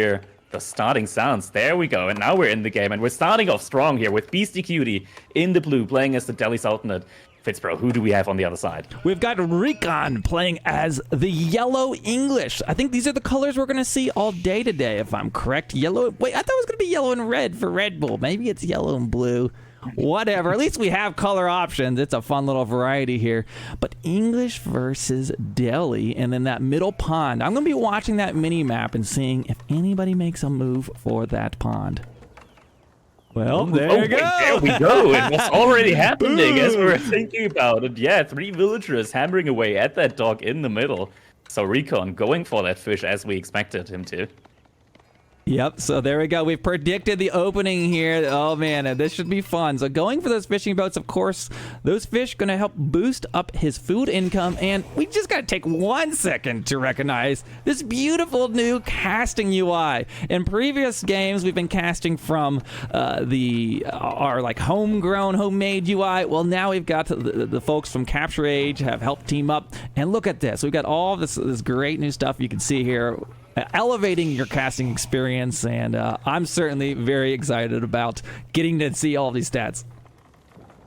hear the starting sounds. There we go. And now we're in the game. And we're starting off strong here with Beastyqt in the blue, playing as the Delhi Sultanate. Fitzbro, who do we have on the other side? We've got RecoN playing as the yellow English. I think these are the colors we're going to see all day today, if I'm correct. Yellow. Wait, I thought it was going to be yellow and red for Red Bull. Maybe it's yellow and blue. Whatever. At least we have color options. It's a fun little variety here. But English versus Delhi, and then that middle pond. I'm going to be watching that mini map and seeing if anybody makes a move for that pond. Well, there you go. There we go. It was already happening as we were thinking about it. Yeah, 3 villagers hammering away at that dog in the middle. So RecoN going for that fish as we expected him to. Yep, so there we go. We've predicted the opening here. Oh, man, this should be fun. So going for those fishing boats, of course, those fish going to help boost up his food income. And we just got to take 1 second to recognize this beautiful new casting UI. In previous games, we've been casting from our like homegrown, homemade UI. Well, now we've got the folks from Capture Age have helped team up. And look at this. We've got all this great new stuff you can see here. Elevating your casting experience, and I'm certainly very excited about getting to see all these stats.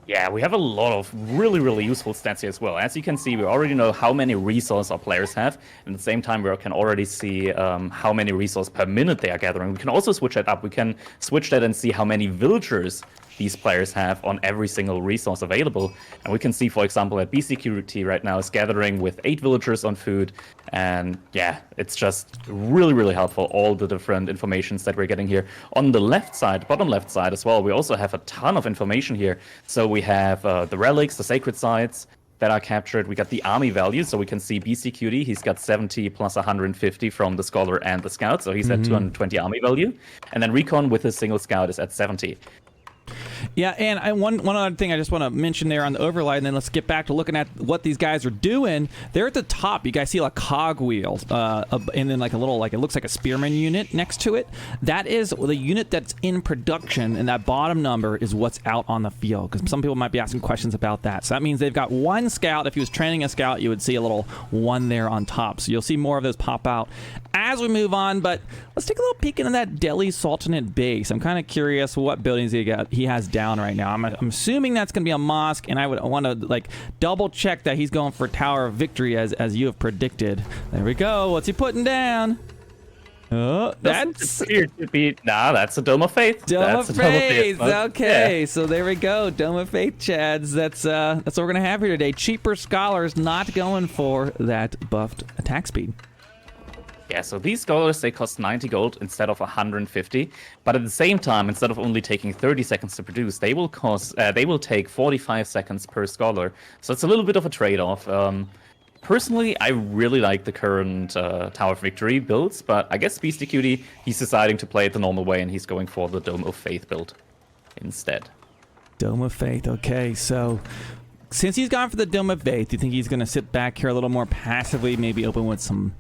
Yeah, we have a lot of really useful stats here as well. As you can see, we already know how many resources our players have, and at the same time we can already see how many resources per minute they are gathering. We can also switch that up. We can switch that and see how many villagers these players have on every single resource available. And we can see, for example, that Beastyqt right now is gathering with 8 villagers on food. And yeah, it's just really helpful, all the different informations that we're getting here. On the left side, bottom left side as well, we also have a ton of information here. So we have the relics, the sacred sites that are captured. We got the army value, so we can see Beastyqt, he's got 70 plus 150 from the scholar and the scout, so he's at 220 army value. And then RecoN with his single scout is at 70. Yeah, and one other thing I just want to mention there on the overlay, and then let's get back to looking at what these guys are doing. They're at the top. You guys see like cogwheel, and then like a little, like it looks like a spearman unit next to it. That is the unit that's in production, and that bottom number is what's out on the field. Because some people might be asking questions about that. So that means they've got 1 scout. If he was training a scout, you would see a little 1 there on top. So you'll see more of those pop out as we move on. But let's take a little peek into that Delhi Sultanate base. I'm kind of curious what buildings he has down right now. I'm assuming that's going to be a mosque, and I would want to like double check that he's going for Tower of Victory as you have predicted. There we go. What's he putting down? Oh, that's that's a Dome of Faith. Dome of Faith. Okay, yeah. So there we go. Dome of Faith, Chads. That's what we're gonna have here today. Cheaper scholars not going for that buffed attack speed. Yeah, so these scholars, they cost 90 gold instead of 150, but at the same time, instead of only taking 30 seconds to produce, they will take 45 seconds per scholar. So it's a little bit of a trade-off. Personally, I really like the current Tower of Victory builds, but I guess Beastyqt, he's deciding to play it the normal way, and he's going for the Dome of Faith build instead. Dome of Faith, okay, so since he's gone for the Dome of Faith, do you think he's going to sit back here a little more passively, maybe open with some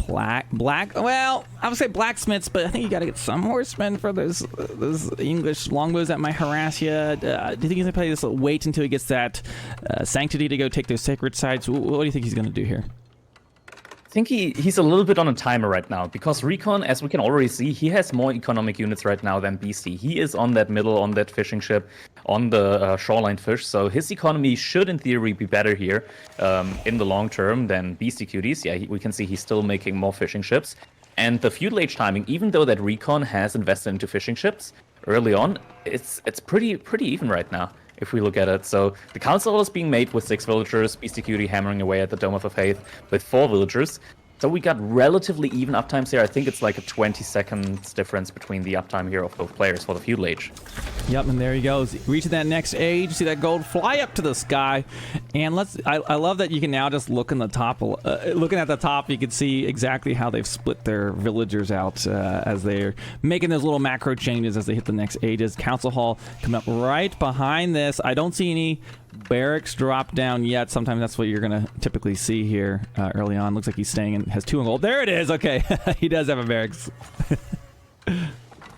black, well, I would say blacksmiths, but I think you got to get some horsemen for those English longbows that might harass you. Do you think he's gonna play this, wait until he gets that sanctity to go take those sacred sites? What do you think he's gonna do here? I think he's a little bit on a timer right now, because RecoN, as we can already see, he has more economic units right now than Beasty. He is on that middle, on that fishing ship, on the shoreline fish, so his economy should in theory be better here in the long term than Beastyqt's. Yeah, we can see he's still making more fishing ships. And the feudal age timing, even though that RecoN has invested into fishing ships early on, it's pretty even right now, if we look at it. So the council is being made with 6 villagers, Beastyqt hammering away at the Dome of Faith with 4 villagers. So we got relatively even uptimes here. I think it's like a 20 seconds difference between the uptime here of both players for the feudal age. Yep, and there he goes. Reaching that next age, see that gold fly up to the sky. And I love that you can now just look in the top. Looking at the top, you can see exactly how they've split their villagers out as they're making those little macro changes as they hit the next ages. Council Hall coming up right behind this. I don't see any barracks drop down yet. Sometimes that's what you're gonna typically see here early on. Looks like he's staying and has 2 in gold. There it is. Okay, he does have a barracks.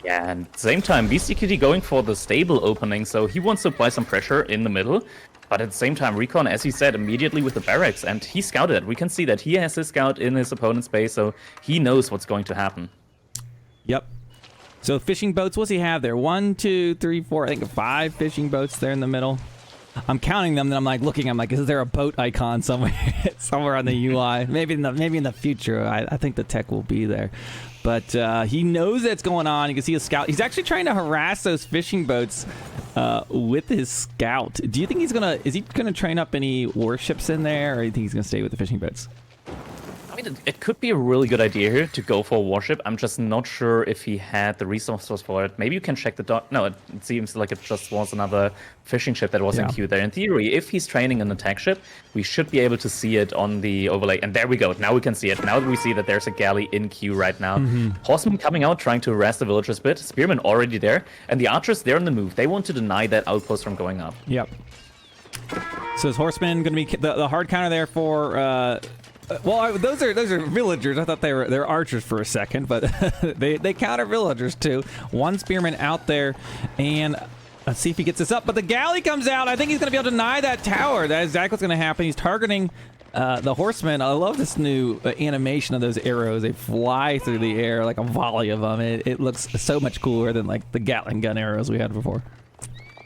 Yeah, and at the same time, Beastyqt going for the stable opening, so he wants to apply some pressure in the middle. But at the same time, RecoN, as he said, immediately with the barracks, and he scouted it. We can see that he has his scout in his opponent's base, so he knows what's going to happen. Yep. So fishing boats, what's he have there? 1, 2, 3, 4, I think 5 fishing boats there in the middle. I'm counting them, then I'm like looking, I'm like, is there a boat icon somewhere somewhere on the UI? Maybe in the future. I think the tech will be there. But he knows that's going on. You can see a scout. He's actually trying to harass those fishing boats with his scout. Do you think is he gonna train up any warships in there, or do you think he's gonna stay with the fishing boats? I mean, it could be a really good idea here to go for a warship. I'm just not sure if he had the resources for it. Maybe you can check the dock. No, it seems like it just was another fishing ship that was in queue there. In theory, if he's training an attack ship, we should be able to see it on the overlay. And there we go. Now we can see it. Now we see that there's a galley in queue right now. Horsemen coming out, trying to harass the villagers a bit. Spearmen already there. And the archers, they're on the move. They want to deny that outpost from going up. Yep. So is horsemen going to be the hard counter there for... well, those are villagers. I thought they're archers for a second, but they counter villagers too. One spearman out there, and let's see if he gets this up. But the galley comes out. I think he's going to be able to deny that tower. That is exactly what's going to happen. He's targeting the horsemen. I love this new animation of those arrows. They fly through the air like a volley of them. It looks so much cooler than like the Gatling gun arrows we had before.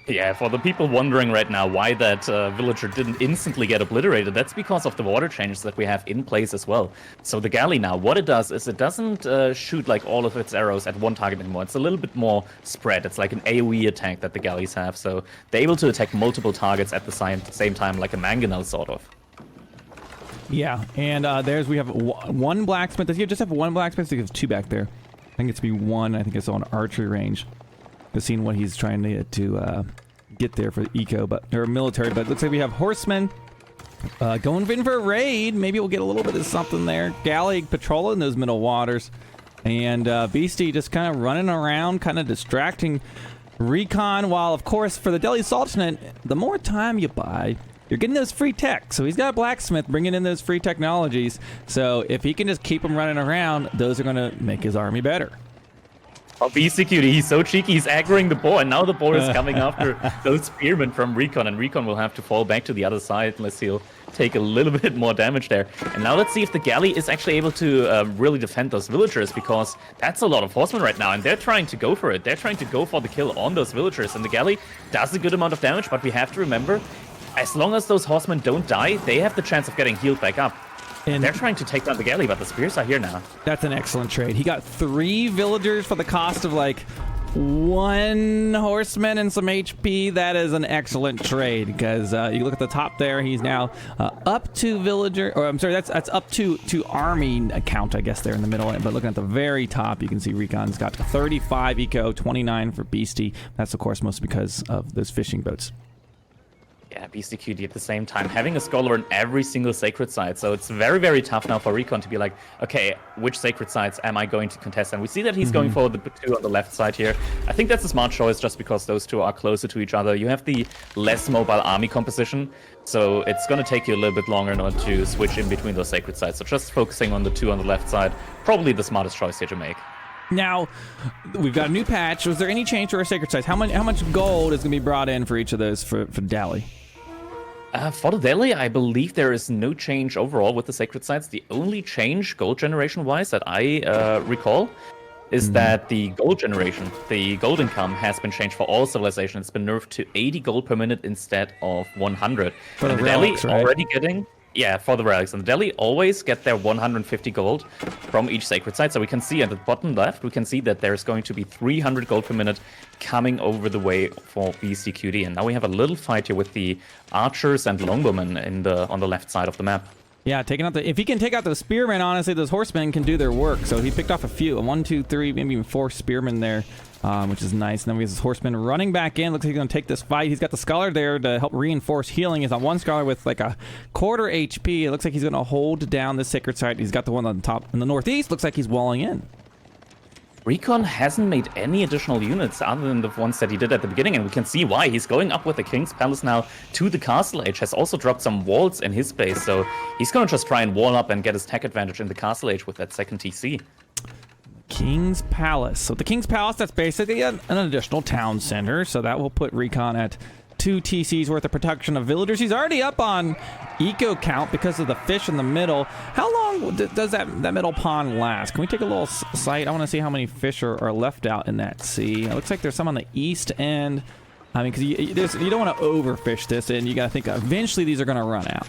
Yeah, for the people wondering right now why that villager didn't instantly get obliterated, that's because of the water changes that we have in place as well. So the galley now, what it does is it doesn't shoot like all of its arrows at one target anymore. It's a little bit more spread. It's like an AOE attack that the galleys have. So they're able to attack multiple targets at the same time, like a mangonel sort of. Yeah, and we have one blacksmith. Does he just have one blacksmith? He has 2 back there. I think it's to be 1. I think it's on archery range. I've seen what he's trying to get there for eco, or military. But it looks like we have horsemen going in for a raid. Maybe we'll get a little bit of something there. Galley patrolling those middle waters, and Beasty just kind of running around, kind of distracting RecoN. While of course for the Delhi Sultanate, the more time you buy, you're getting those free tech. So he's got a blacksmith bringing in those free technologies. So if he can just keep them running around, those are going to make his army better. Oh, Beastyqt, he's so cheeky, he's aggroing the boar, and now the boar is coming after those spearmen from RecoN, and RecoN will have to fall back to the other side unless he'll take a little bit more damage there. And now let's see if the galley is actually able to really defend those villagers, because that's a lot of horsemen right now, and they're trying to go for it. They're trying to go for the kill on those villagers, and the galley does a good amount of damage, but we have to remember, as long as those horsemen don't die, they have the chance of getting healed back up. And they're trying to take down the galley, but the spears are here now. That's an excellent trade. He got 3 villagers for the cost of like 1 horseman and some HP. That is an excellent trade, because you look at the top there, he's now up 2 villager, or I'm sorry, that's up to army count, I guess, there in the middle. But looking at the very top, you can see RecoN's got 35 eco, 29 for Beasty. That's of course mostly because of those fishing boats. Yeah, Beastyqt at the same time having a scholar in every single sacred site, so it's very, very tough now for RecoN to be like, okay, which sacred sites am I going to contest? And we see that he's going for the 2 on the left side here. I think that's a smart choice just because those 2 are closer to each other. You have the less mobile army composition, so it's going to take you a little bit longer in order to switch in between those sacred sites. So just focusing on the 2 on the left side, probably the smartest choice here to make. Now, we've got a new patch. Was there any change to our sacred sites? How much gold is going to be brought in for each of those for Delhi? For the Delhi, I believe there is no change overall with the sacred sites. The only change, gold generation-wise, that I recall, is that the gold generation, the gold income, has been changed for all civilizations. It's been nerfed to 80 gold per minute instead of 100. For and the relics, Delhi right? Already getting... Yeah, for the relics. And the Delhi always get their 150 gold from each sacred site. So we can see at the bottom left, we can see that there's going to be 300 gold per minute coming over the way for Beastyqt. And now we have a little fight here with the archers and longbowmen on the left side of the map. Yeah, taking out if he can take out those spearmen, honestly, those horsemen can do their work. So he picked off a few, 1, 2, 3, maybe even 4 spearmen there, which is nice. And then we have this horseman running back in. Looks like he's going to take this fight. He's got the scholar there to help reinforce healing. He's on 1 scholar with like a quarter HP. It looks like he's going to hold down the sacred site. He's got the one on the top in the northeast. Looks like he's walling in. RecoN hasn't made any additional units other than the ones that he did at the beginning, and we can see why. He's going up with the King's Palace now to the Castle Age, has also dropped some walls in his base, so he's going to just try and wall up and get his tech advantage in the Castle Age with that second TC. King's Palace. So the King's Palace, that's basically an additional town center, so that will put RecoN at 2 TCs worth of protection of villagers. He's already up on eco count because of the fish in the middle. How long long does that middle pond last? Can we take a little sight? I want to see how many fish are left out in that sea. It looks like there's some on the east end. I mean, because you don't want to overfish this, and you got to think eventually these are going to run out.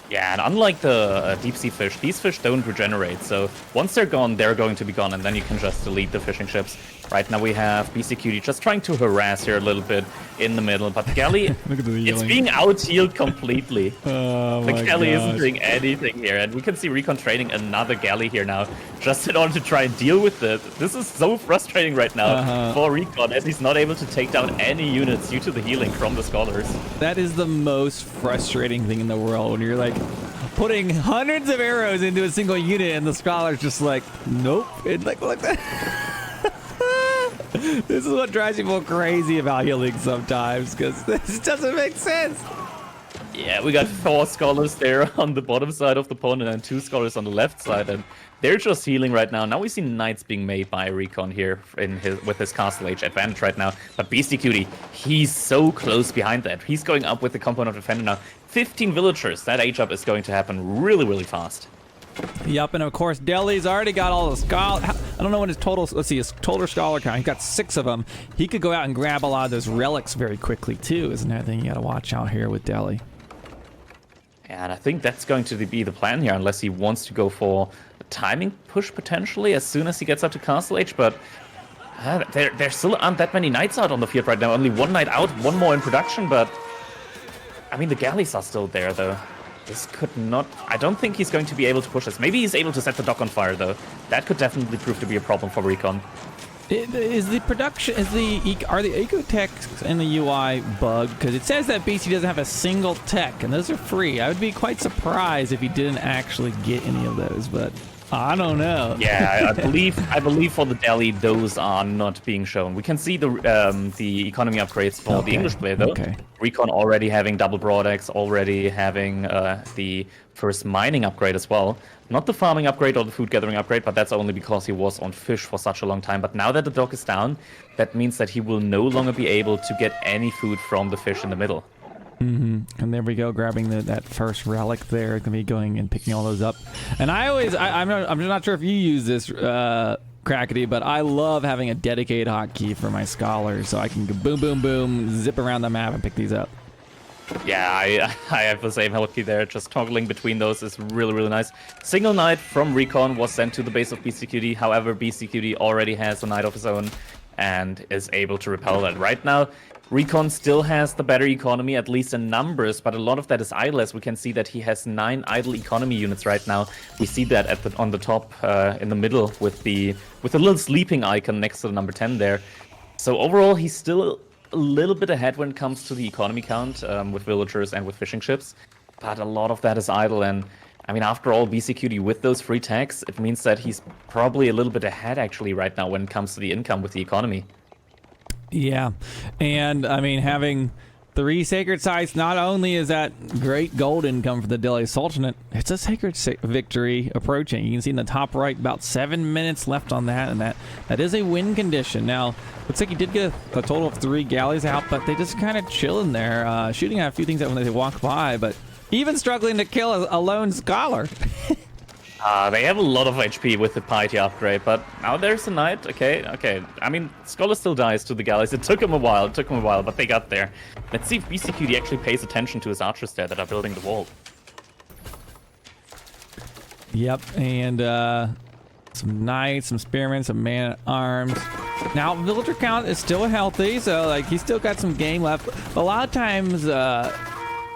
Yeah, and unlike the deep sea fish, these fish don't regenerate. So once they're gone, they're going to be gone, and then you can just delete the fishing ships. Right now we have Beastyqt just trying to harass here a little bit in the middle, but the galley, it's being out-healed completely. Oh the my galley gosh. isn't doing anything here, and we can see RecoN training another galley here now, just in order to try and deal with it. This is so frustrating right now for RecoN, as he's not able to take down any units due to the healing from the scholars. That is the most frustrating thing in the world, when you're like putting hundreds of arrows into a single unit and the scholar's just like, nope. And like that. This is what drives people crazy about healing sometimes, because this doesn't make sense. Yeah, we got 4 scholars there on the bottom side of the pond and then 2 scholars on the left side, and they're just healing right now. Now we see knights being made by RecoN here with his castle age advantage right now. But Beastyqt, he's so close behind that. He's going up with the component defender now. 15 villagers. That age up is going to happen really, really fast. Yep, and of course Delhi's already got all the scholar. I don't know what his total. Let's see, his total scholar count. He's got 6 of them. He could go out and grab a lot of those relics very quickly too. Isn't that thing you got to watch out here with Delhi? Yeah, and I think that's going to be the plan here, unless he wants to go for a timing push potentially as soon as he gets up to castle age. But there still aren't that many knights out on the field right now. Only 1 knight out, 1 more in production. But I mean, the galleys are still there though. This could not... I don't think he's going to be able to push this. Maybe he's able to set the dock on fire, though. That could definitely prove to be a problem for RecoN. Is the production... Are the eco techs in the UI bugged? Because it says that BC doesn't have a single tech, and those are free. I would be quite surprised if he didn't actually get any of those, but... I don't know. Yeah, I believe for the Delhi, those are not being shown. We can see the economy upgrades for the English player, though. RecoN already having double broadaxe, already having the first mining upgrade as well. Not the farming upgrade or the food gathering upgrade, but that's only because he was on fish for such a long time. But now that the dock is down, that means that he will no longer be able to get any food from the fish in the middle. And there we go, grabbing that first relic there. Gonna be going and picking all those up. And I'm not sure if you use this, Crackety, but I love having a dedicated hotkey for my scholars, so I can go boom, boom, boom, zip around the map and pick these up. Yeah, I have the same hotkey there. Just toggling between those is really, really nice. Single knight from RecoN was sent to the base of Beastyqt. However, Beastyqt already has a knight of his own and is able to repel that. Right now, RecoN still has the better economy, at least in numbers, but a lot of that is idle, as we can see that he has 9 idle economy units right now. We see that on the top in the middle with the little sleeping icon next to the number 10 there. So overall, he's still a little bit ahead when it comes to the economy count with villagers and with fishing ships, but a lot of that is idle. And I mean, after all, Beastyqt with those free tags, it means that he's probably a little bit ahead actually right now when it comes to the income with the economy. Yeah, and I mean, having 3 sacred sites, not only is that great gold income for the Delhi Sultanate, it's a sacred victory approaching. You can see in the top right about 7 minutes left on that, and that is a win condition. Now, looks like he did get a total of 3 galleys out, but they just kind of chilling there, shooting at a few things out when they walk by, but even struggling to kill a lone scholar. They have a lot of HP with the piety upgrade, but now there's a knight. Okay. I mean, Scholar still dies to the galleys. It took him a while, but they got there. Let's see if Beastyqt actually pays attention to his archers there that are building the wall. Yep, and some knights, some spearmen, some man-at-arms. Now, villager count is still healthy, so like he's still got some game left. A lot of times,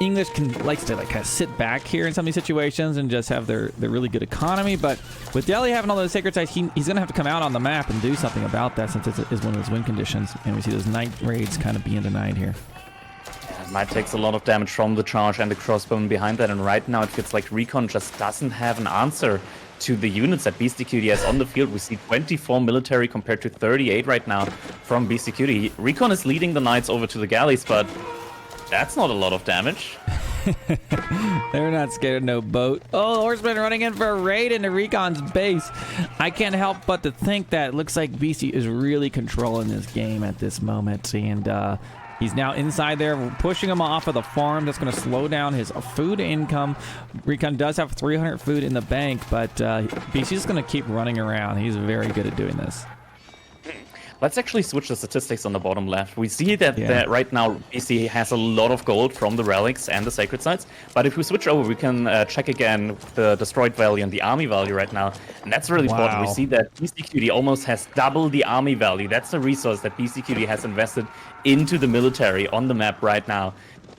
English likes to like kind of sit back here in some of these situations and just have their really good economy, but with Delhi having all those sacred sites, he's gonna have to come out on the map and do something about that, since it is one of those win conditions, and we see those knight raids kind of being denied here. Yeah, knight takes a lot of damage from the charge and the crossbowman behind that, and right now it feels like RecoN just doesn't have an answer to the units that Beastyqt has on the field. We see 24 military compared to 38 right now from Beastyqt. RecoN is leading the knights over to the galleys, but that's not a lot of damage. They're not scared of no boat. Oh, the horseman running in for a raid into RecoN's base. I can't help but to think that it looks like BC is really controlling this game at this moment. And He's now inside there, pushing him off of the farm. That's going to slow down his food income. RecoN does have 300 food in the bank, but Beasty's just going to keep running around. He's very good at doing this. Let's actually switch the statistics on the bottom left. We see that right now BC has a lot of gold from the relics and the sacred sites. But if we switch over, we can check again the destroyed value and the army value right now. And that's really important. We see that Beastyqt almost has double the army value. That's the resource that Beastyqt has invested into the military on the map right now.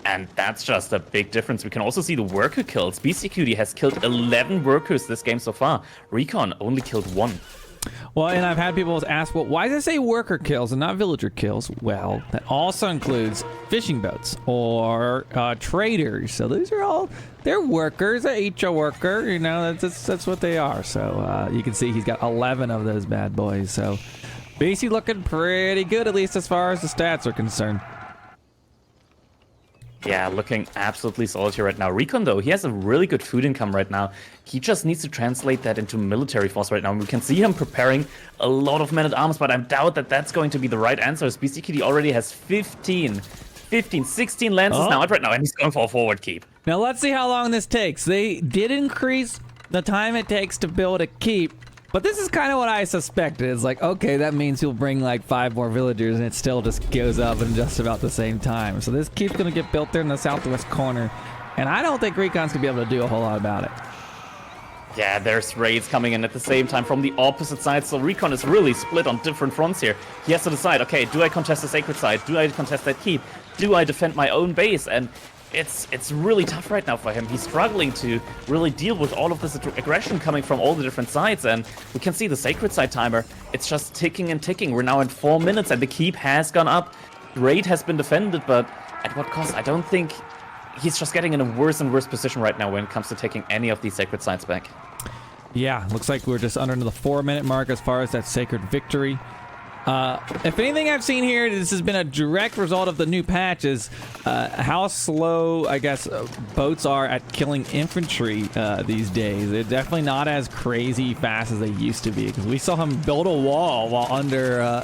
And that's just a big difference. We can also see the worker kills. Beastyqt has killed 11 workers this game so far. RecoN only killed 1. Well, and I've had people ask, well, why does it say worker kills and not villager kills? Well, that also includes fishing boats or traders. So these are all, they're workers. Each a worker, you know, that's what they are. So you can see he's got 11 of those bad boys. So BC looking pretty good, at least as far as the stats are concerned. Yeah, looking absolutely solid here right now. RecoN, though, he has a really good food income right now. He just needs to translate that into military force right now. And we can see him preparing a lot of men-at-arms, but I doubt that that's going to be the right answer. Beastyqt already has 16 lances now right now, and he's going for a forward keep. Now, let's see how long this takes. They did increase the time it takes to build a keep, but this is kind of what I suspected. It's like, okay, that means he'll bring like 5 more villagers, and it still just goes up in just about the same time. So this keep's going to get built there in the southwest corner, and I don't think RecoN's going to be able to do a whole lot about it. Yeah, there's raids coming in at the same time from the opposite side, so RecoN is really split on different fronts here. He has to decide, okay, do I contest the sacred side? Do I contest that keep? Do I defend my own base? And it's really tough right now for him. He's struggling to really deal with all of this aggression coming from all the different sides, and we can see the sacred side timer. It's just ticking and ticking. We're now at 4 minutes, and the keep has gone up. Raid has been defended, but at what cost? I don't think he's just getting in a worse and worse position right now when it comes to taking any of these sacred sites back. Yeah, looks like we're just under the 4-minute mark as far as that sacred victory. If anything I've seen here, this has been a direct result of the new patches. How slow, I guess, boats are at killing infantry these days. They're definitely not as crazy fast as they used to be, because we saw him build a wall while under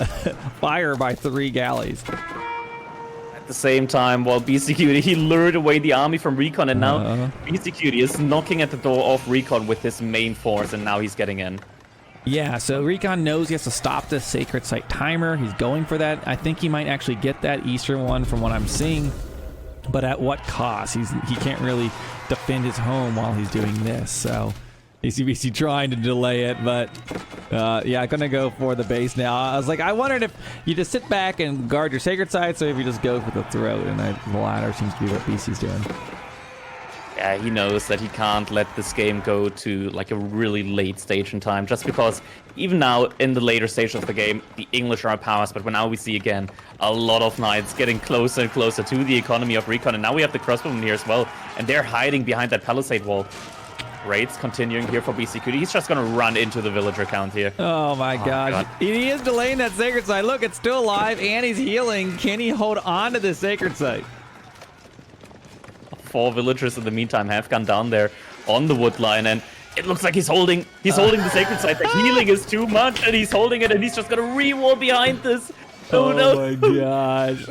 fire by 3 galleys. At the same time, while Beastyqt, he lured away the army from RecoN, and now Beastyqt is knocking at the door of RecoN with his main force, and now he's getting in. Yeah, so RecoN knows he has to stop this sacred site timer. He's going for that. I think he might actually get that eastern one from what I'm seeing, but at what cost? He can't really defend his home while he's doing this, so he's trying to delay it, but yeah, gonna go for the base now. I was like, I wondered if you just sit back and guard your sacred sites, or if you just go for the throat, and the latter seems to be what BC's doing. Yeah, he knows that he can't let this game go to like a really late stage in time, just because even now in the later stage of the game, the English are powers, but now we see again a lot of knights getting closer and closer to the economy of RecoN, and now we have the crossbowmen here as well, and they're hiding behind that palisade wall. Raids continuing here for Beastyqt. He's just gonna run into the villager count here. Oh my gosh. He is delaying that sacred site. Look, it's still alive and he's healing. Can he hold on to the sacred site? 4 villagers in the meantime have gone down there on the wood line, and it looks like he's holding the sacred site. The healing is too much, and he's holding it, and he's just gonna re-wall behind this. Oh no! My gosh!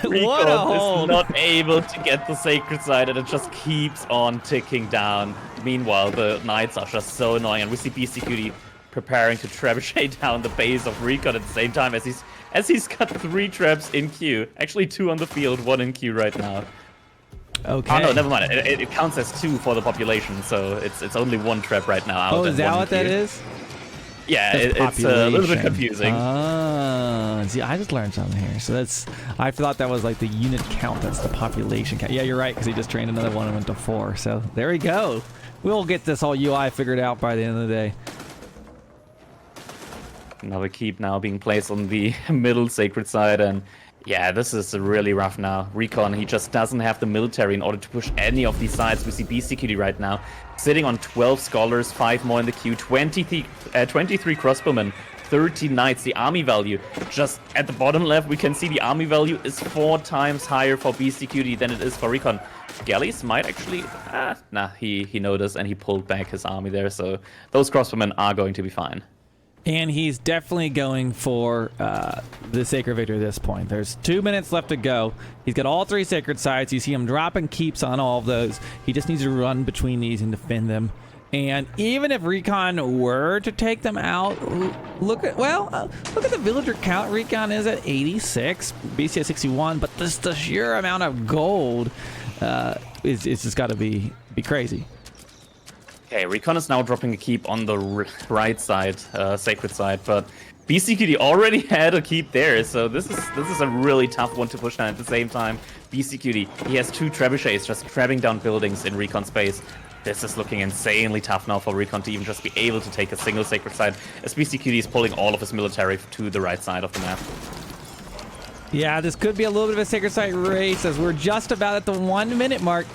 What a hold! Is not able to get the sacred site, and it just keeps on ticking down. Meanwhile, the knights are just so annoying, and we see Beastyqt preparing to trebuchet down the base of RecoN at the same time as he's got 3 traps in queue. Actually, 2 on the field, 1 in queue right now. Okay. Oh no, never mind. It counts as 2 for the population, so it's only 1 trap right now. Oh, is that what that is? Yeah, it's a little bit confusing. See, I just learned something here. So I thought that was like the unit count. That's the population count. Yeah, you're right, because he just trained another one and went to 4. So there we go. We'll get this whole UI figured out by the end of the day. Another keep now being placed on the middle sacred side, and yeah, this is really rough now. RecoN, he just doesn't have the military in order to push any of these sides. We see Beastyqt right now sitting on 12 scholars, 5 more in the queue, 23 crossbowmen, 30 knights. The army value, just at the bottom left, we can see the army value is 4 times higher for Beastyqt than it is for RecoN. Galleys might actually... he noticed and he pulled back his army there, so those crossbowmen are going to be fine. And he's definitely going for the Sacred Victory at this point. There's 2 minutes left to go. He's got all 3 Sacred Sites. You see him dropping keeps on all of those. He just needs to run between these and defend them. And even if RecoN were to take them out, look at the villager count. RecoN is at 86, BC at 61, but the sheer amount of gold is just got to be crazy. Okay, RecoN is now dropping a keep on the right side, sacred side, but Beastyqt already had a keep there, so this is a really tough one to push down. At the same time, Beastyqt, he has 2 trebuchets just crabbing down buildings in RecoN space. This is looking insanely tough now for RecoN to even just be able to take a single sacred side, as Beastyqt is pulling all of his military to the right side of the map. Yeah, this could be a little bit of a sacred site race, as we're just about at the 1 minute mark.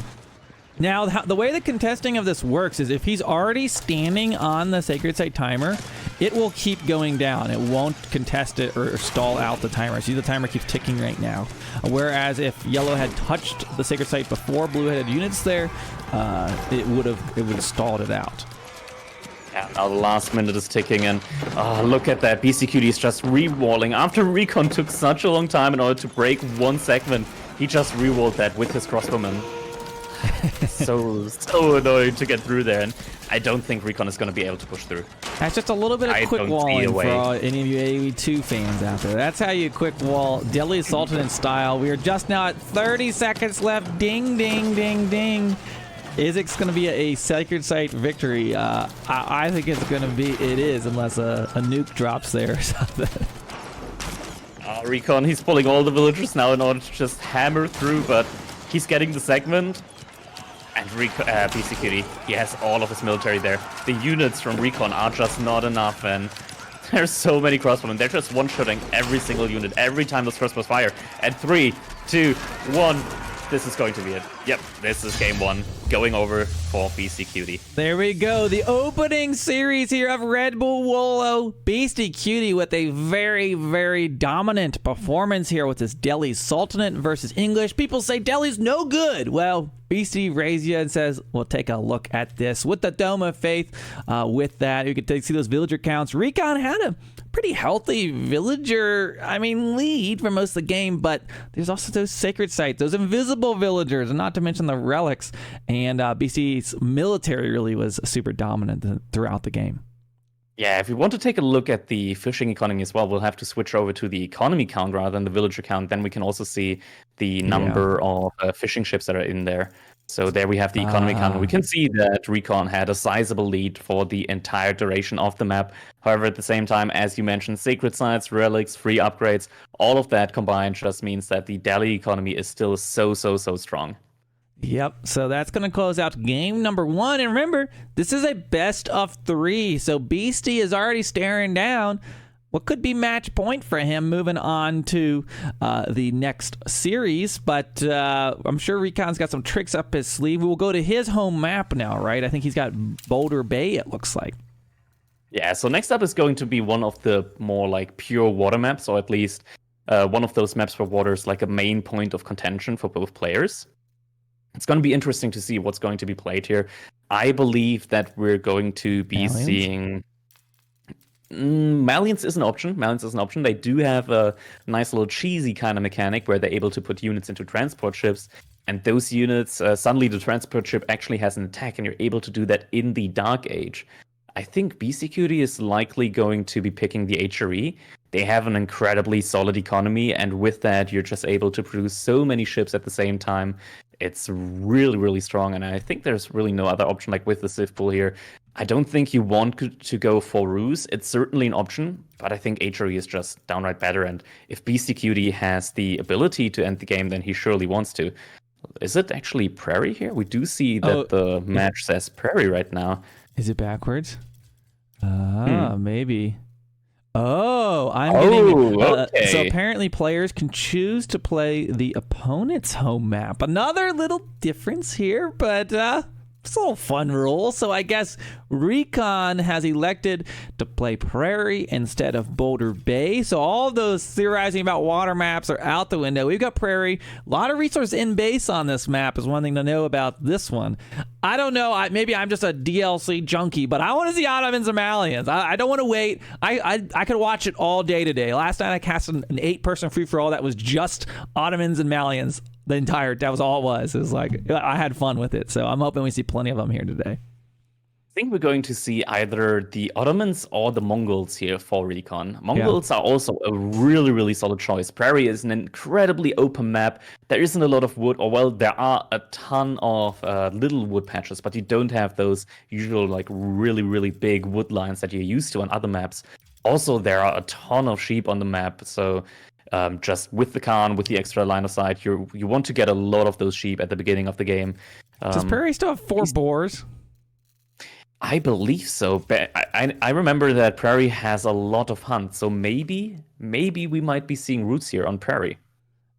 Now, the way the contesting of this works is if he's already standing on the sacred site timer, it will keep going down. It won't contest it or stall out the timer. See, the timer keeps ticking right now. Whereas if yellow had touched the sacred site before blue had units there, it would have stalled it out. Yeah, now the last minute is ticking, and look at that. Beastyqt is just re-walling. After RecoN took such a long time in order to break 1 segment, he just re-walled that with his crossbowman. so annoying to get through there, and I don't think RecoN is going to be able to push through. That's just a little bit of quick walling for any of you AOE2 fans out there. That's how you quick wall Delhi Sultan style. We are just now at 30 seconds left. Ding, ding, ding, ding. Is it going to be a sacred site victory? I think it's going to be. It is, unless a nuke drops there or something. RecoN, he's pulling all the villagers now in order to just hammer through, but he's getting the segment. And Beastyqt, he has all of his military there. The units from RecoN are just not enough, and there's so many crossbowmen. They're just one-shotting every single unit every time those crossbows fire. And 3, 2, 1. This is going to be it. Yep, this is game 1 going over for Beastyqt. There we go. The opening series here of RedBull Wololo. Beastyqt with a very, very dominant performance here with this Delhi Sultanate versus English. People say Delhi's no good. Well, Beasty raises you and says, we'll take a look at this with the Dome of Faith. With that, you can see those villager counts. RecoN had a pretty healthy villager, lead for most of the game, but there's also those sacred sites, those invisible villagers, and not to mention the relics. And BC's military really was super dominant throughout the game. Yeah, if we want to take a look at the fishing economy as well, we'll have to switch over to the economy count rather than the villager count. Then we can also see the number of fishing ships that are in there. So there we have the economy count. We can see that RecoN had a sizable lead for the entire duration of the map. However, at the same time, as you mentioned, sacred sites, relics, free upgrades, all of that combined just means that the Delhi economy is still so strong. Yep, so that's going to close out game number 1. And remember, this is a best of 3, so Beasty is already staring down what could be match point for him moving on to the next series. But I'm sure RecoN's got some tricks up his sleeve. We'll go to his home map now, right? I think he's got Boulder Bay, it looks like. Yeah, so next up is going to be one of the more like pure water maps, or at least one of those maps where water is like a main point of contention for both players. It's going to be interesting to see what's going to be played here. I believe that we're going to be seeing... Malians is an option. They do have a nice little cheesy kind of mechanic where they're able to put units into transport ships. And those units, suddenly the transport ship actually has an attack, and you're able to do that in the Dark Age. I think Beastyqt is likely going to be picking the HRE. They have an incredibly solid economy, and with that, you're just able to produce so many ships at the same time. It's really strong, and I think there's really no other option like with the Civ pool here. I don't think you want to go for Ruse. It's certainly an option, but I think HRE is just downright better, and if Beastyqt has the ability to end the game, then he surely wants to. Is it actually Prairie here? We do see that the match says Prairie right now. Is it backwards? Maybe. Oh, I'm getting... okay. So apparently players can choose to play the opponent's home map. Another little difference here, but a little fun rule. So I guess RecoN has elected to play Prairie instead of Boulder Bay. So all those theorizing about water maps are out the window. We've got Prairie. A lot of resources in base on this map is one thing to know about this one. I don't know. Maybe I'm just a DLC junkie, but I want to see Ottomans and Malians. I don't want to wait. I could watch it all day today. Last night I cast an 8-person free-for-all that was just Ottomans and Malians. That was all it was. It was like, I had fun with it. So I'm hoping we see plenty of them here today. I think we're going to see either the Ottomans or the Mongols here for RecoN. Mongols are also a really, really solid choice. Prairie is an incredibly open map. There isn't a lot of wood, or well, there are a ton of little wood patches, but you don't have those usual like really, really big wood lines that you're used to on other maps. Also, there are a ton of sheep on the map, so just with the Khan, with the extra line of sight, you want to get a lot of those sheep at the beginning of the game. Does Prairie still have 4 boars? I believe so. But I remember that Prairie has a lot of hunts, so maybe we might be seeing roots here on Prairie.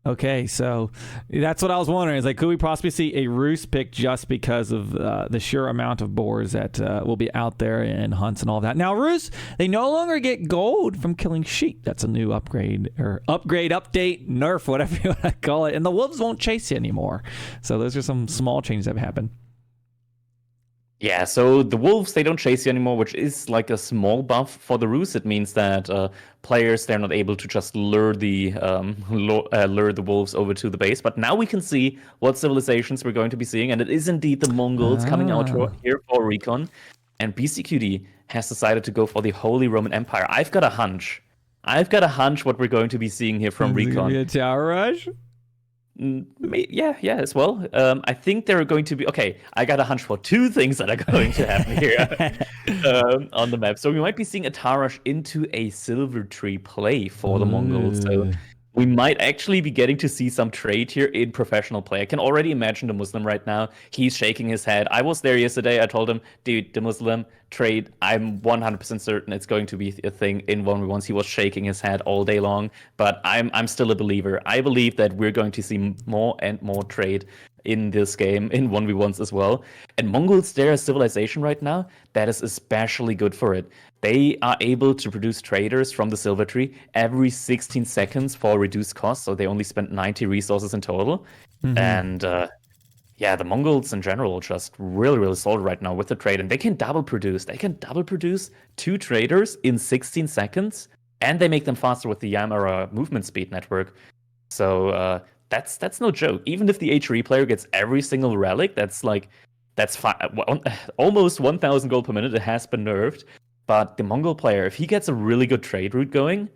Okay, so that's what I was wondering. Is like, could we possibly see a roost pick just because of the sheer amount of boars that will be out there in hunts and all that? Now, roosts, they no longer get gold from killing sheep. That's a new upgrade, update, nerf, whatever you want to call it. And the wolves won't chase you anymore. So those are some small changes that have happened. Yeah, so the wolves, they don't chase you anymore, which is like a small buff for the roost. It means that players, they're not able to just lure the wolves over to the base. But now we can see what civilizations we're going to be seeing, and it is indeed the Mongols coming out here for RecoN. And Beastyqt has decided to go for the Holy Roman Empire. I've got a hunch what we're going to be seeing here from RecoN. A tower rush? Yeah, as well. I think there are going to be... Okay, I got a hunch for 2 things that are going to happen here on the map. So we might be seeing a Tarash into a Silver Tree play for the Mongols. So we might actually be getting to see some trade here in professional play. I can already imagine the Muslim right now. He's shaking his head. I was there yesterday. I told him, dude, the Muslim trade, I'm 100% certain it's going to be a thing in 1v1s. He was shaking his head all day long, but I'm still a believer. I believe that we're going to see more and more trade in this game, in 1v1s as well. And Mongols, they're a civilization right now that is especially good for it. They are able to produce traders from the Silver Tree every 16 seconds for reduced cost, so they only spend 90 resources in total. And yeah, the Mongols in general just really, really solid right now with the trade, and they can double produce. They can double produce 2 traders in 16 seconds, and they make them faster with the Yamara movement speed network. So that's no joke. Even if the HRE player gets every single relic, that's almost 1,000 gold per minute. It has been nerfed. But the Mongol player, if he gets a really good trade route going,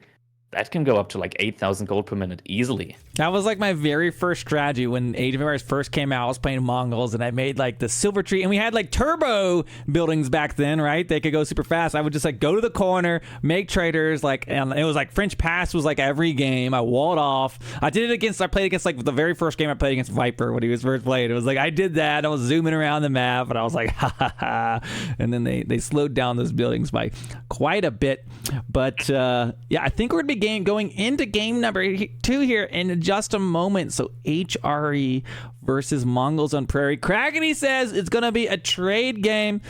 that can go up to like 8,000 gold per minute easily. That was like my very first strategy when Age of Empires first came out. I was playing Mongols and I made like the Silver Tree, and we had like turbo buildings back then, right? They could go super fast. I would just like go to the corner, make traders, like, and it was like French Pass was like every game. I walled off. I played against like the very first game I played against Viper when he was first played. It was like I did that. I was zooming around the map and I was like, ha ha ha. And then they slowed down those buildings by quite a bit. But yeah, I think we're going to be going into game number 2 here in just a moment. So HRE versus Mongols on Prairie. Crackety says it's going to be a trade game.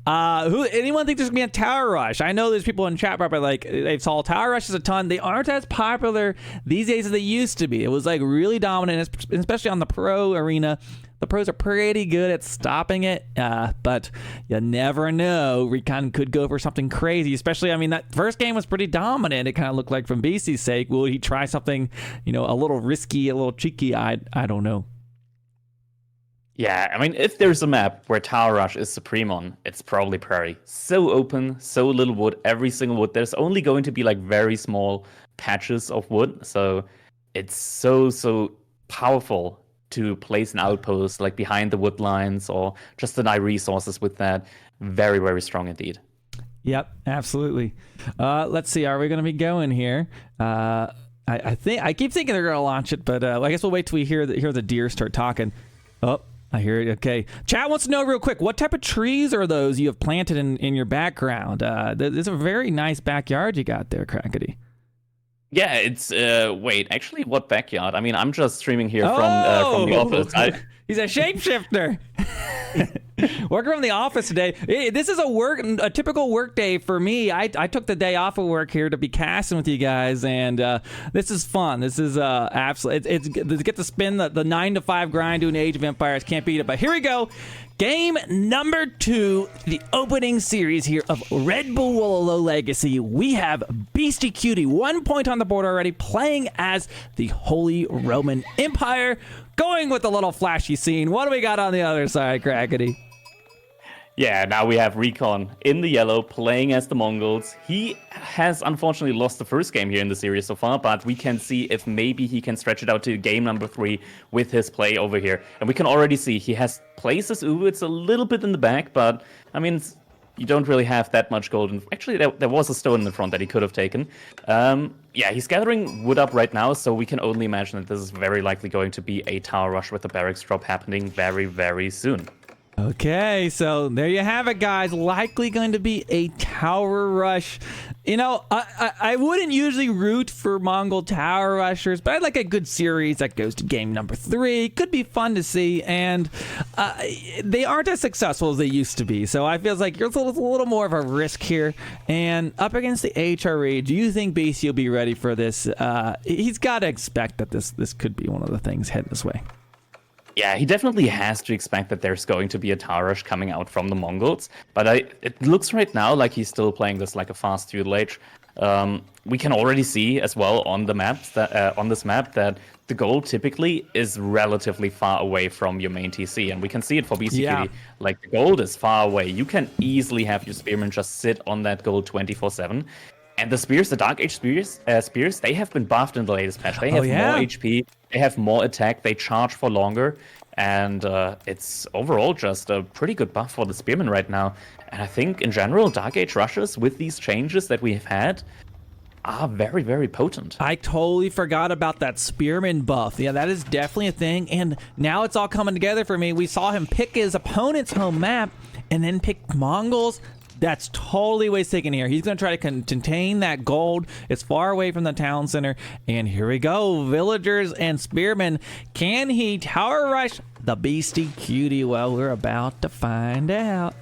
Anyone think there's going to be a tower rush? I know there's people in chat probably like they saw tower rushes a ton. They aren't as popular these days as they used to be. It was like really dominant, especially on the pro arena. The pros are pretty good at stopping it, but you never know. RecoN could go for something crazy, especially, I mean, that first game was pretty dominant. It kind of looked like, from BC's sake, will he try something, a little risky, a little cheeky? I don't know. Yeah, I mean, if there's a map where Tower Rush is supreme on, it's probably Prairie. So open, so little wood, every single wood. There's only going to be like very small patches of wood, so it's so powerful to place an outpost like behind the wood lines or just deny resources with that. Very, very strong indeed. Yep, absolutely. Let's see. Are we going to be going here? I keep thinking they're going to launch it, but I guess we'll wait till we hear the deer start talking. Oh, I hear it. Okay. Chat wants to know real quick, what type of trees are those you have planted in your background? There's a very nice backyard you got there, Crackety. Yeah, it's wait, actually, what backyard? I mean, I'm just streaming here from the office. He's a shapeshifter. Working from the office today. This is a typical work day for me. I took the day off of work here to be casting with you guys, and this is fun. This is absolutely. It's to get to spin the 9 to 5 grind doing Age of Empires. Can't beat it. But here we go. Game number 2, the opening series here of RedBull Wololo Legacy. We have Beastyqt, 1 point on the board already, playing as the Holy Roman Empire. Going with a little flashy scene. What do we got on the other side, Crackety? Yeah, now we have RecoN in the yellow playing as the Mongols. He has unfortunately lost the first game here in the series so far, but we can see if maybe he can stretch it out to game number 3 with his play over here. And we can already see he has placed his Uwu. It's a little bit in the back, but I mean, you don't really have that much gold. And actually, there was a stone in the front that he could have taken. Yeah, he's gathering wood up right now, so we can only imagine that this is very likely going to be a tower rush with the barracks drop happening very, very soon. Okay, so there you have it, guys. Likely going to be a tower rush. You know, I wouldn't usually root for Mongol tower rushers, but I'd like a good series that goes to game number 3. Could be fun to see, and they aren't as successful as they used to be. So I feel like you're a little more of a risk here. And up against the HRE, do you think Beasty will be ready for this? He's got to expect that this could be one of the things heading this way. Yeah, he definitely has to expect that there's going to be a tower rush coming out from the Mongols. But it looks right now like he's still playing this like a fast duel age. We can already see as well on the maps that on this map that the gold typically is relatively far away from your main TC, and we can see it for Beastyqt. Yeah. Like the gold is far away. You can easily have your spearmen just sit on that gold 24/7. And the spears, the Dark Age spears, they have been buffed in the latest patch. They have more HP, they have more attack, they charge for longer, and it's overall just a pretty good buff for the spearmen right now. And I think in general, Dark Age rushes with these changes that we have had are very, very potent. I totally forgot about that spearman buff. Yeah, that is definitely a thing, and now it's all coming together for me. We saw him pick his opponent's home map and then pick Mongols. That's totally what he's taking here. He's going to try to contain that gold. It's far away from the town center. And here we go. Villagers and spearmen. Can he tower rush the Beastyqt? Well, we're about to find out.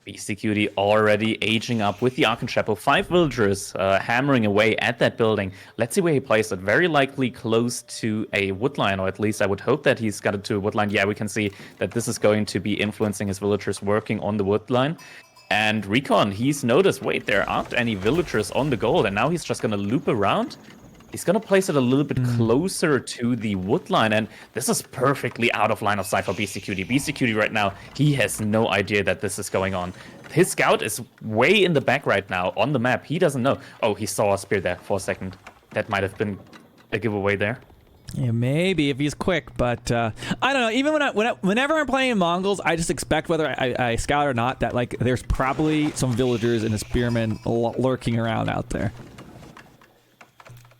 Beastyqt already aging up with the Archon Chapeau. 5 villagers hammering away at that building. Let's see where he places it. Very likely close to a woodline, or at least I would hope that he's got it to a woodline. Yeah, we can see that this is going to be influencing his villagers working on the woodline. And RecoN, he's noticed, wait, there aren't any villagers on the gold, and now he's just going to loop around. He's going to place it a little bit closer to the woodline, and this is perfectly out of line of sight for Beastyqt. Beastyqt right now, he has no idea that this is going on. His scout is way in the back right now on the map. He doesn't know. Oh, he saw a spear there for a second. That might have been a giveaway there. Yeah, maybe if he's quick, but I don't know. Even whenever I'm playing Mongols, I just expect, whether I scout or not, that like there's probably some villagers and a spearman lurking around out there.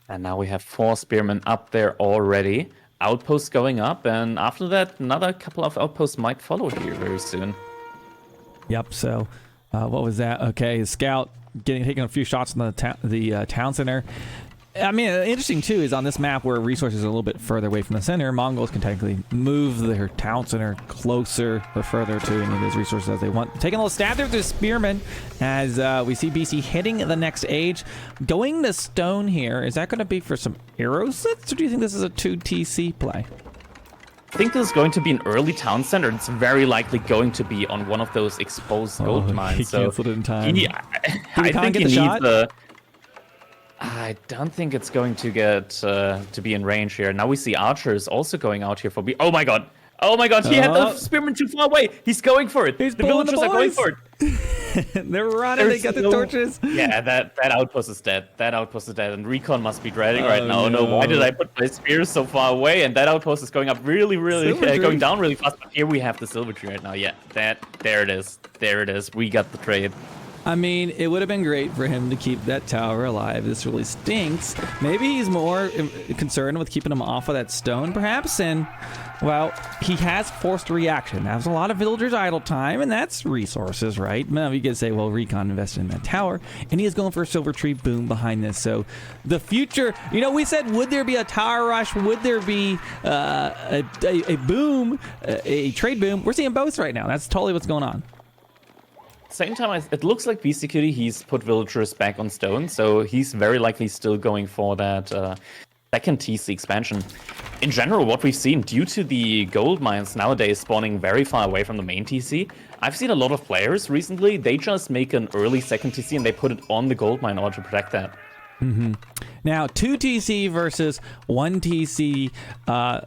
And now we have 4 spearmen up there already. Outposts going up, and after that, another couple of outposts might follow here very soon. Yep. So, what was that? Okay, his scout taking a few shots in the town center. I mean, interesting too is on this map where resources are a little bit further away from the center, Mongols can technically move their town center closer or further to any of those resources as they want. Taking a little stab there with the spearman as we see BC hitting the next age. Going to stone here, is that going to be for some arrow slits, or do you think this is a 2 TC play? I think this is going to be an early town center. It's very likely going to be on one of those exposed gold mines. He canceled it in time. I think he needs the... I don't think it's going to get to be in range here. Now we see archers also going out here for Oh my god! Oh my god! He had the spearman too far away. He's going for it. The villagers are going for it. They're running. They got the torches. Yeah, that outpost is dead. That outpost is dead, and RecoN must be dreading right now. No, why did I put my spears so far away? And that outpost is going up really, going down really fast. But here we have the silver tree right now. Yeah, there it is. There it is. We got the trade. I mean, it would have been great for him to keep that tower alive. This really stinks. Maybe he's more concerned with keeping him off of that stone, perhaps, and, well, he has forced a reaction. That was a lot of villagers' idle time, and that's resources, right? Now, you could say, well, RecoN invested in that tower, and he is going for a silver tree boom behind this. So, the future, you know, we said, would there be a tower rush? Would there be a boom, a trade boom? We're seeing both right now. That's totally what's going on. Same time, it looks like Beastyqt, he's put villagers back on stone, so he's very likely still going for that second TC expansion. In general, what we've seen, due to the gold mines nowadays spawning very far away from the main TC, I've seen a lot of players recently, they just make an early second TC and they put it on the gold mine in order to protect that. Mm-hmm. Now, 2 TC versus 1 TC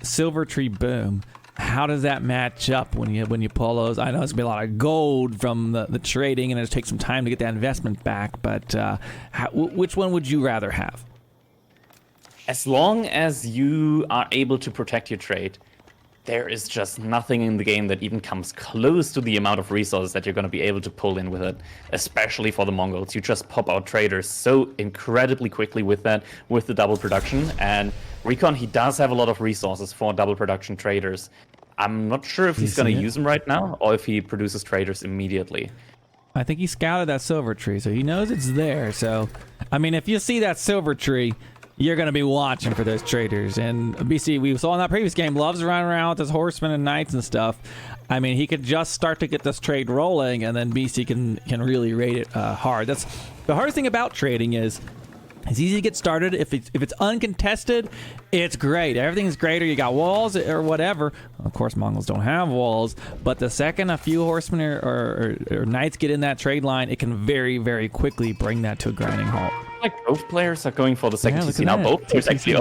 silver tree boom. How does that match up when you pull those? I know it's gonna be a lot of gold from the trading, and it'll take some time to get that investment back. But which one would you rather have? As long as you are able to protect your trade, there is just nothing in the game that even comes close to the amount of resources that you're going to be able to pull in with it, especially for the Mongols. You just pop out traders so incredibly quickly with that, with the double production. And RecoN, he does have a lot of resources for double production traders. I'm not sure if he's going to use them right now or if he produces traders immediately. I think he scouted that silver tree, so he knows it's there. So, I mean, if you see that silver tree, you're going to be watching for those traders. And BC, we saw in that previous game, loves running around with his horsemen and knights and stuff. I mean, he could just start to get this trade rolling, and then BC can really rate it hard. That's the hardest thing about trading is it's easy to get started. If it's uncontested, it's great. Everything's great, or you got walls or whatever. Of course, Mongols don't have walls, but the second a few horsemen or knights get in that trade line, it can very, very quickly bring that to a grinding halt. Like both players are going for the second TC now. Both players actually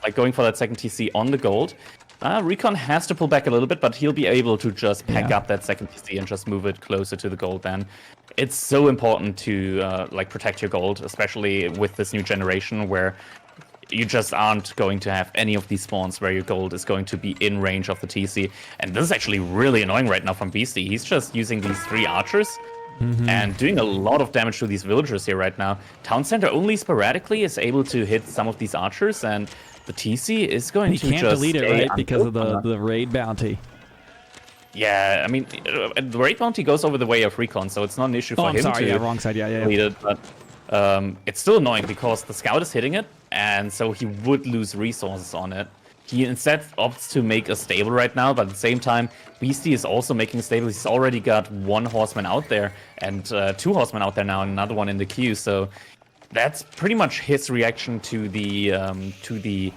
like going for that second TC on the gold. RecoN has to pull back a little bit, but he'll be able to just pack up that second TC and just move it closer to the gold then. It's so important to like protect your gold, especially with this new generation where you just aren't going to have any of these spawns where your gold is going to be in range of the TC. And this is actually really annoying right now from Beasty. He's just using these 3 archers and doing a lot of damage to these villagers here right now. Town Center only sporadically is able to hit some of these archers, and the TC is going to just... You can't delete it, right? Because of the raid bounty. Yeah, I mean, the raid bounty goes over the way of RecoN, so it's not an issue for him to wrong side, delete it, but it's still annoying because the scout is hitting it, and so he would lose resources on it. He instead opts to make a stable right now, but at the same time, Beasty is also making a stable. He's already got 1 horseman out there and 2 horsemen out there now, and another one in the queue. So that's pretty much his reaction to the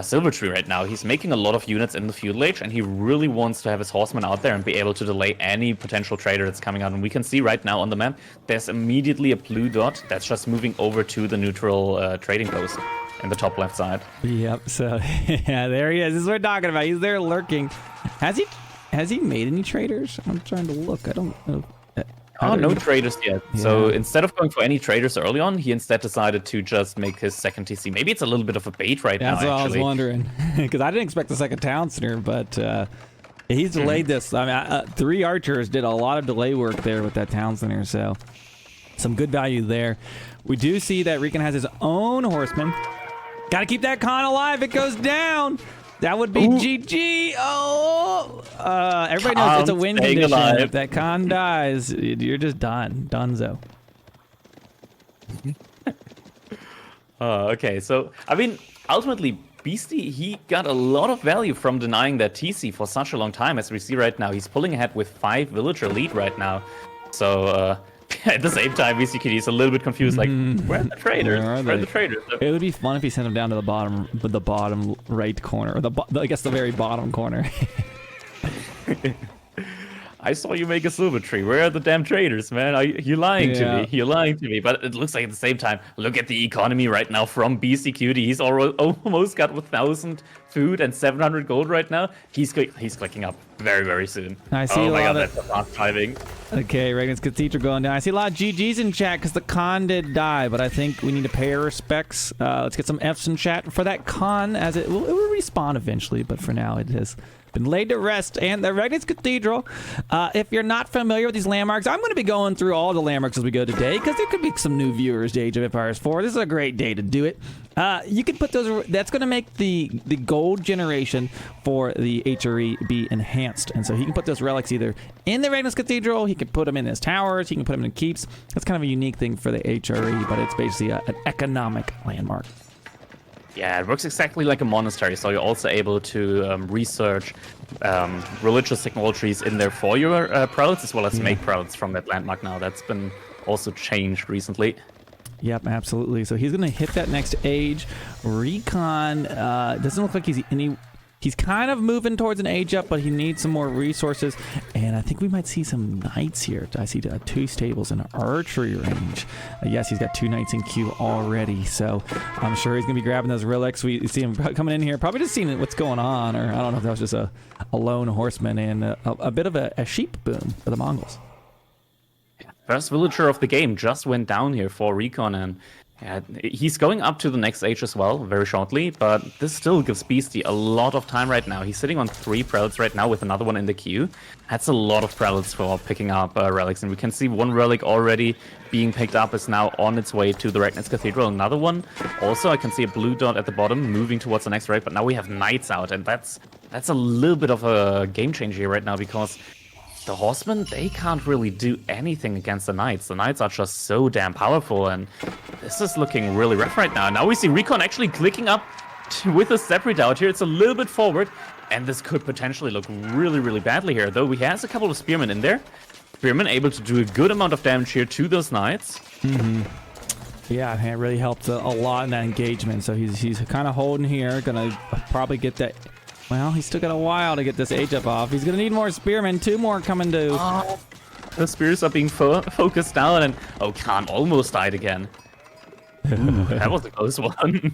silver tree right now. He's making a lot of units in the feudal age, and he really wants to have his horsemen out there and be able to delay any potential trader that's coming out. And we can see right now on the map, there's immediately a blue dot that's just moving over to the neutral trading post in the top left side. Yep. So yeah, there he is. This is what we're talking about. He's there lurking. Has he made any traders? I'm trying to look. I don't know. Oh, no traders yet. Yeah. So instead of going for any traders early on, he instead decided to just make his second TC. Maybe it's a little bit of a bait right now, That's what I was wondering. Because I didn't expect the second town center, but he's delayed this. I mean, 3 archers did a lot of delay work there with that town center, so some good value there. We do see that RecoN has his own horseman. Got to keep that con alive. It goes down. That would be GG. Oh, everybody knows it's a win condition. Alive. If that con dies, you're just done. Dunzo. Okay, so, I mean, ultimately, Beasty, he got a lot of value from denying that TC for such a long time. As we see right now, he's pulling ahead with 5 villager lead right now. So, at the same time, Beastyqt is a little bit confused, like, where are the traders? Where are the traders? It would be fun if he sent them down to the bottom right corner, or I guess the very bottom corner. I saw you make a silver tree. Where are the damn traders, man? You're lying to me. You're lying to me. But it looks like at the same time, look at the economy right now from Beastyqt. He's almost got 1,000 food and 700 gold right now. He's clicking up very, very soon. I see oh my god, that's fast driving. Okay, Reagan's cathedral going down. I see a lot of GGs in chat because the con did die, but I think we need to pay our respects. Let's get some Fs in chat for that con, as it will respawn eventually, but for now it is been laid to rest. And the Regnitz Cathedral, if you're not familiar with these landmarks, I'm going to be going through all the landmarks as we go today because there could be some new viewers to Age of Empires 4. This is a great day to do it. You can put those, that's going to make the gold generation for the HRE be enhanced. And so he can put those relics either in the Regnitz Cathedral, he can put them in his towers, he can put them in keeps. That's kind of a unique thing for the HRE, but it's basically an economic landmark. Yeah, it works exactly like a monastery, so you're also able to research religious technologies in there for your prelates, as well as make prelates from that landmark now. That's been also changed recently. Yep, absolutely. So he's going to hit that next age. RecoN doesn't look like he's kind of moving towards an age up, but he needs some more resources. And I think we might see some knights here. I see 2 stables in archery range. Yes, he's got 2 knights in queue already. So I'm sure he's going to be grabbing those relics. We see him coming in here, probably just seeing what's going on. Or I don't know if that was just a lone horseman and a bit of a sheep boom for the Mongols. First villager of the game just went down here for RecoN, and he's going up to the next age as well, very shortly, but this still gives Beasty a lot of time right now. He's sitting on 3 prelates right now with another one in the queue. That's a lot of prelates for picking up relics, and we can see 1 relic already being picked up is now on its way to the Regnitz Cathedral. Another one, also I can see a blue dot at the bottom moving towards the next relic, but now we have knights out, and that's a little bit of a game changer here right now, because the horsemen, they can't really do anything against the knights. The knights are just so damn powerful, and this is looking really rough right now. Now we see RecoN actually clicking up with a step redoubt here. It's a little bit forward, and this could potentially look really, really badly here, though he has a couple of spearmen in there. Spearmen able to do a good amount of damage here to those knights. Yeah, it really helped a lot in that engagement. So he's kind of holding here, gonna probably get that. Well, he's still got a while to get this age up off. He's going to need more spearmen. 2 more coming to... Oh, the spears are being focused down, and... Oh, Khan almost died again. Ooh, that was a close one.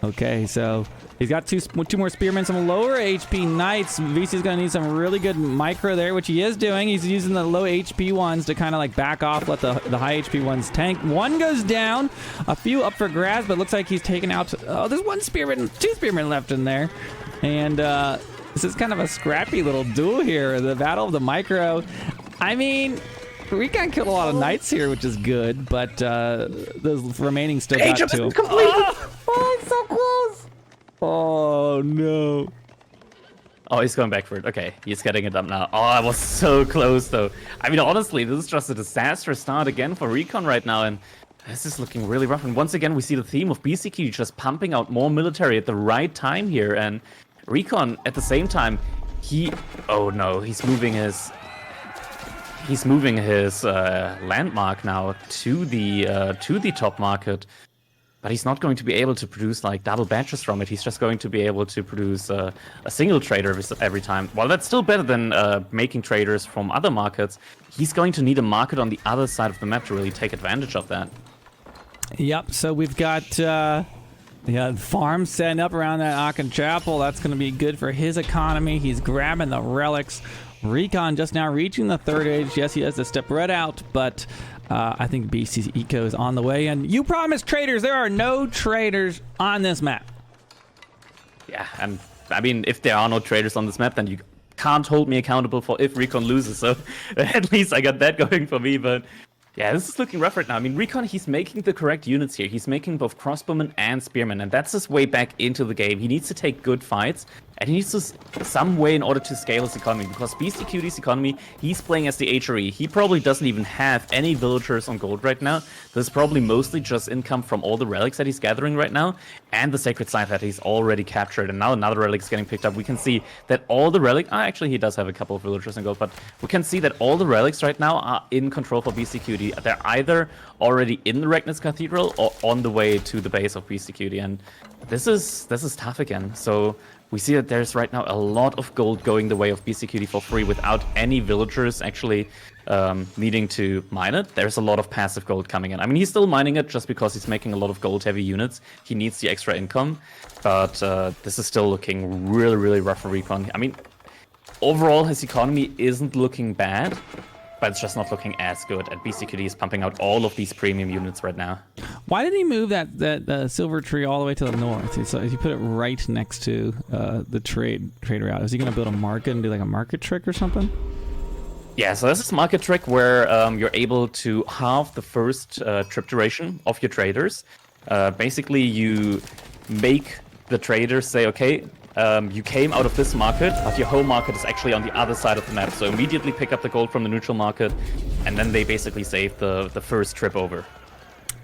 Okay, so he's got two more spearmen, some lower HP knights. VC's going to need some really good micro there, which he is doing. He's using the low HP ones to kind of like back off, let the high HP ones tank. 1 goes down, a few up for grabs, but looks like he's taken out... Oh, there's 1 spearman, 2 spearmen left in there. And this is kind of a scrappy little duel here. The battle of the micro. I mean, RecoN killed a lot of knights here, which is good, but the remaining still got to him. Oh, it's so close! Oh, no. Oh, he's going back for it. Okay, he's getting it up now. Oh, I was so close, though. I mean, honestly, this is just a disastrous start again for RecoN right now, and this is looking really rough. And once again, we see the theme of Beastyqt just pumping out more military at the right time here, and RecoN at the same time, oh no, he's moving his landmark now to the top market, but he's not going to be able to produce like double batches from it. He's just going to be able to produce a single trader every time. While that's still better than making traders from other markets, he's going to need a market on the other side of the map to really take advantage of that. Yep, so we've got farm setting up around that Aachen Chapel. That's going to be good for his economy. He's grabbing the relics. RecoN just now reaching the 3rd age. Yes, he has to step right out, but I think BC's eco is on the way. And you promised traders. There are no traders on this map. Yeah, and I mean, if there are no traders on this map, then you can't hold me accountable for if RecoN loses. So at least I got that going for me, but... Yeah, this is looking rough right now. I mean, RecoN, he's making the correct units here. He's making both crossbowmen and spearmen, and that's his way back into the game. He needs to take good fights, and he needs to some way in order to scale his economy, because Beastyqt's economy, he's playing as the HRE. He probably doesn't even have any villagers on gold right now. There's probably mostly just income from all the relics that he's gathering right now, and the sacred site that he's already captured, and now another relic is getting picked up. We can see that all the relics... actually, he does have a couple of villagers on gold, but we can see that all the relics right now are in control for Beastyqt. They're either already in the Regnitz Cathedral or on the way to the base of Beastyqt, and this is tough again. So we see that there's right now a lot of gold going the way of Beastyqt for free without any villagers actually needing to mine it. There's a lot of passive gold coming in. I mean, he's still mining it just because he's making a lot of gold-heavy units. He needs the extra income, but this is still looking really, really rough for RecoN. I mean, overall, his economy isn't looking bad. but it's just not looking as good. And Beastyqt is pumping out all of these premium units right now. Why did he move that silver tree all the way to the north? So if you put it right next to the trade route, is he going to build a market and do like a market trick or something? Yeah, so this is market trick where you're able to halve the first trip duration of your traders. Basically, you make the traders say, okay, you came out of this market, but your home market is actually on the other side of the map. So immediately pick up the gold from the neutral market, and then they basically save the first trip over.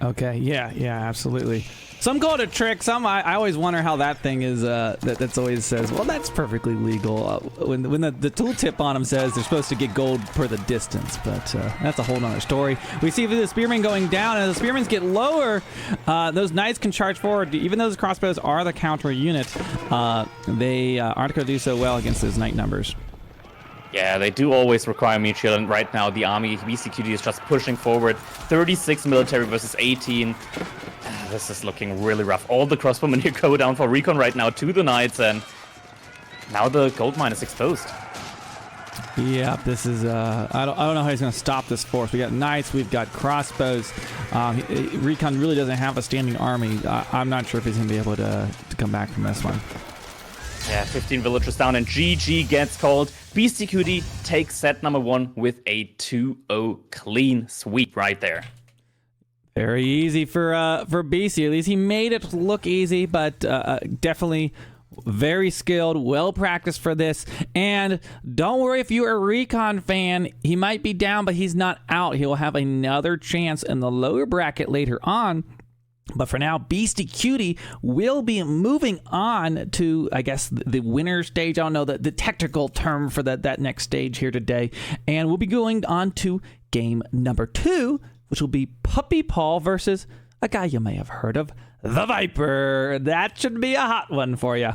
Okay, yeah, absolutely. Some call it a trick. Some I always wonder how that thing is. That's always says, well, that's perfectly legal. When the tooltip on them says they're supposed to get gold per the distance, but that's a whole nother story. We see the spearmen going down, and as the spearmen get lower, those knights can charge forward. Even though those crossbows are the counter unit, they aren't going to do so well against those knight numbers. Yeah, they do always require meat shield, and right now the army, Beastyqt, is just pushing forward. 36 military versus 18. This is looking really rough. All the crossbowmen here go down for RecoN right now to the knights, and now the gold mine is exposed. Yeah, this is, I don't know how he's going to stop this force. We got knights, we've got crossbows. RecoN really doesn't have a standing army. I'm not sure if he's going to be able to come back from this one. Yeah, 15 villagers down, and GG gets called. Beastyqt takes set number 1 with a 2-0 clean sweep right there. Very easy for Beasty. At least he made it look easy, but definitely very skilled, well practiced for this. And don't worry if you're a RecoN fan, he might be down, but he's not out. He'll have another chance in the lower bracket later on. But for now, Beastyqt will be moving on to, I guess, the winner stage. I don't know the technical term for that next stage here today. And we'll be going on to game number 2, which will be Puppy Paw versus a guy you may have heard of, the Viper. That should be a hot one for you.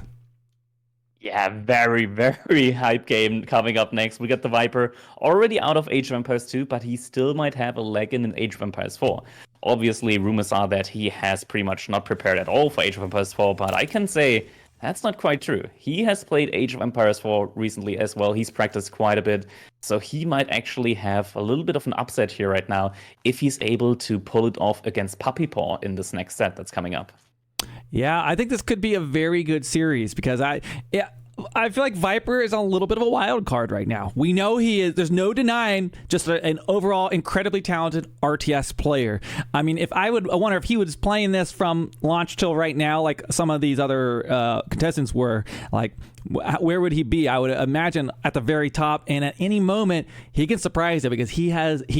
Yeah, very, very hype game coming up next. We got the Viper already out of Age of Empires 2, but he still might have a leg in Age of Empires 4. Obviously, rumors are that he has pretty much not prepared at all for Age of Empires 4, but I can say that's not quite true. He has played Age of Empires 4 recently as well. He's practiced quite a bit, so he might actually have a little bit of an upset here right now if he's able to pull it off against Puppy Paw in this next set that's coming up. Yeah, I think this could be a very good series because I feel like Viper is a little bit of a wild card right now. We know he is. There's no denying just an overall incredibly talented RTS player. I mean, I wonder if he was playing this from launch till right now, like some of these other contestants were. Like, where would he be? I would imagine at the very top, and at any moment he can surprise it because he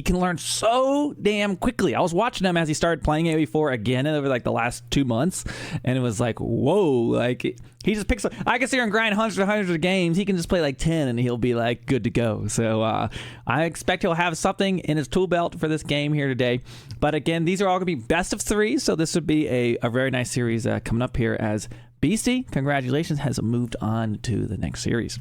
can learn so damn quickly. I was watching him as he started playing AOE4 again over like the last 2 months, and it was like, whoa, like he just picks up. I can sit here and grind hundreds of games. He can just play like 10 and he'll be like good to go. So I expect he'll have something in his tool belt for this game here today. But again, these are all gonna be best of 3, so this would be a very nice series coming up here as Beasty, congratulations, has moved on to the next series.